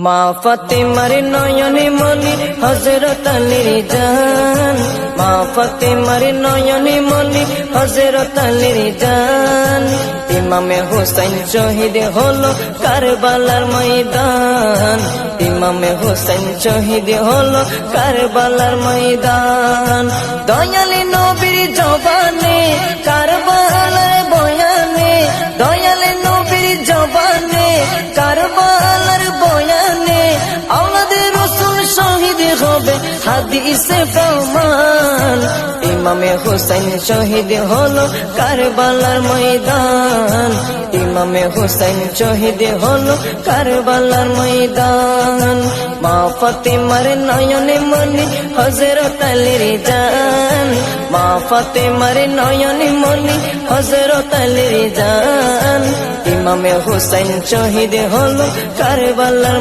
মা ফাতেমার নয়নে মনি হযরত আলীর জান, মা ফাতেমার নয়নে মনি হযরত আলীর জান। ইমামে হোসেন শহীদ হলো কারবালার ময়দান, ইমামে হোসেন শহীদ হলো কারবালার ময়দান। দয়ালে নবীর জবানে কারবালার বয়ানে, দয়ালে নবীর জবানে কারবালার বয়ানে, আওলাদে রাসূল শহীদ হবে হাদিসে প্রমাণ। ইমামে হোসেন শহীদ হলো কারবালার ময়দান, ইমামে হোসেন শহীদ হলো কারবালার ময়দান। মা ফাতেমার নয়নে মনি হযরত আলীর জান, মা ফাতেমার নয়নে মনি হযরত আলীর জান। ইমামে হোসেন শহীদ হলো কারবালার